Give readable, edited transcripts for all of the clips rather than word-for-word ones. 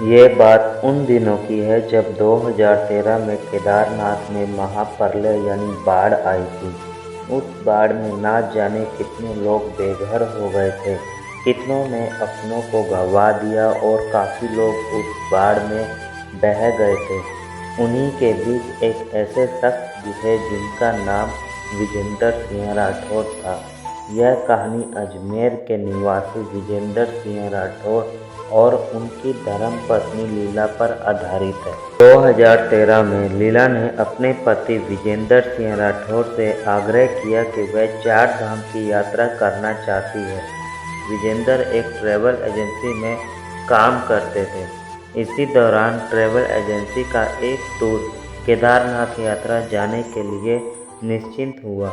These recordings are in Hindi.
ये बात उन दिनों की है जब 2013 में केदारनाथ में महाप्रलय यानी बाढ़ आई थी। उस बाढ़ में ना जाने कितने लोग बेघर हो गए थे, कितनों ने अपनों को गंवा दिया और काफ़ी लोग उस बाढ़ में बह गए थे। उन्हीं के बीच एक ऐसे शख्स भी थे जिनका नाम विजेंद्र सिंह राठौर था। यह कहानी अजमेर के निवासी विजेंद्र सिंह राठौर और उनकी धर्मपत्नी लीला पर आधारित है। 2013 में लीला ने अपने पति विजेंद्र सिंह राठौर से आग्रह किया कि वह 4 धाम की यात्रा करना चाहती है। विजेंद्र एक ट्रैवल एजेंसी में काम करते थे। इसी दौरान ट्रैवल एजेंसी का एक टूर केदारनाथ यात्रा जाने के लिए निश्चित हुआ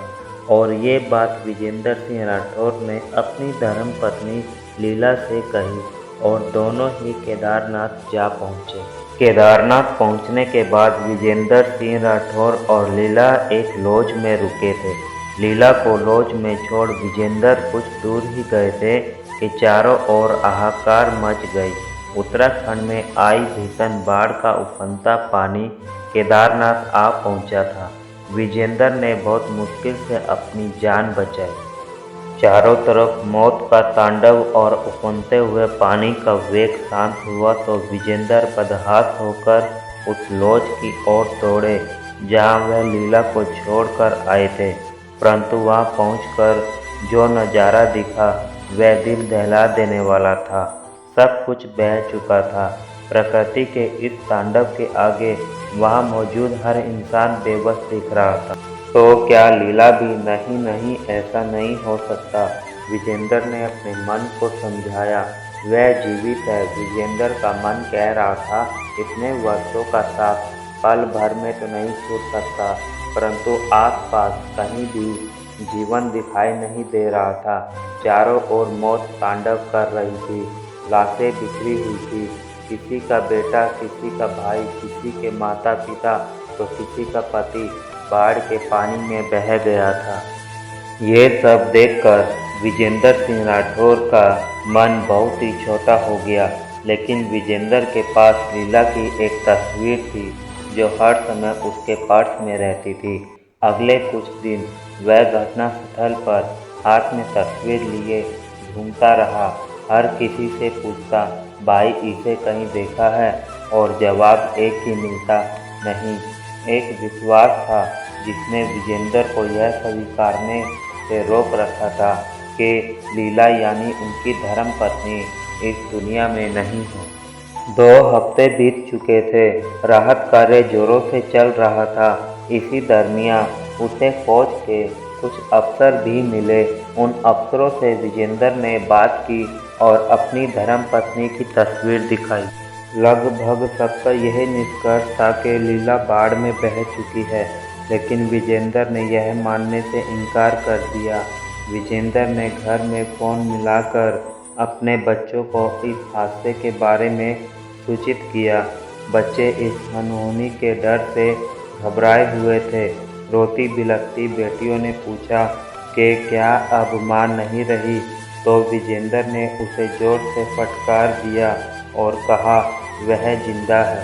और ये बात विजेंद्र सिंह राठौर ने अपनी धर्मपत्नी लीला से कही और दोनों ही केदारनाथ जा पहुँचे। केदारनाथ पहुँचने के बाद विजेंद्र सिंह राठौर और लीला एक लॉज में रुके थे। लीला को लॉज में छोड़ विजेंद्र कुछ दूर ही गए थे कि चारों ओर हाहाकार मच गई। उत्तराखंड में आई भीषण बाढ़ का उफनता पानी केदारनाथ आ पहुंचा था। विजेंद्र ने बहुत मुश्किल से अपनी जान बचाई। चारों तरफ मौत का तांडव और उफनते हुए पानी का वेग शांत हुआ तो विजेंद्र बदहाल होकर उस लॉज की ओर दौड़े जहां वह लीला को छोड़कर आए थे। परंतु वहां पहुंचकर जो नज़ारा दिखा वह दिल दहला देने वाला था। सब कुछ बह चुका था। प्रकृति के इस तांडव के आगे वहां मौजूद हर इंसान बेबस दिख रहा था। तो क्या लीला भी नहीं नहीं ऐसा नहीं हो सकता। विजेंद्र ने अपने मन को समझाया, वह जीवित है। विजेंद्र का मन कह रहा था, इतने वर्षों का साथ पल भर में तो नहीं छूट सकता। परंतु आसपास कहीं भी जीवन दिखाई नहीं दे रहा था। चारों ओर मौत तांडव कर रही थी। लाशें बिखरी हुई थी। किसी का बेटा, किसी का भाई, किसी के माता पिता तो किसी का पति बाढ़ के पानी में बह गया था। ये सब देखकर विजेंद्र सिंह राठौर का मन बहुत ही छोटा हो गया। लेकिन विजेंद्र के पास लीला की एक तस्वीर थी जो हर समय उसके पर्स में रहती थी। अगले कुछ दिन वह घटनास्थल पर हाथ में तस्वीर लिए घूमता रहा। हर किसी से पूछता, भाई इसे कहीं देखा है? और जवाब एक ही मिलता, नहीं। एक विश्वास था जिसने विजेंद्र को यह स्वीकारने से रोक रखा था कि लीला यानी उनकी धर्मपत्नी इस दुनिया में नहीं है। 2 हफ्ते बीत चुके थे। राहत कार्य जोरों से चल रहा था। इसी दरमियान उसे फौज के कुछ अफसर भी मिले। उन अफसरों से विजेंद्र ने बात की और अपनी धर्मपत्नी की तस्वीर दिखाई। लगभग सबका यह निष्कर्ष था कि लीला बाढ़ में बह चुकी है, लेकिन विजेंद्र ने यह मानने से इनकार कर दिया। विजेंद्र ने घर में फ़ोन मिलाकर अपने बच्चों को इस हादसे के बारे में सूचित किया। बच्चे इस अनहोनी के डर से घबराए हुए थे। रोती बिलखती बेटियों ने पूछा कि क्या अब मां नहीं रही? तो विजेंद्र ने उसे जोर से फटकार दिया और कहा, वह जिंदा है।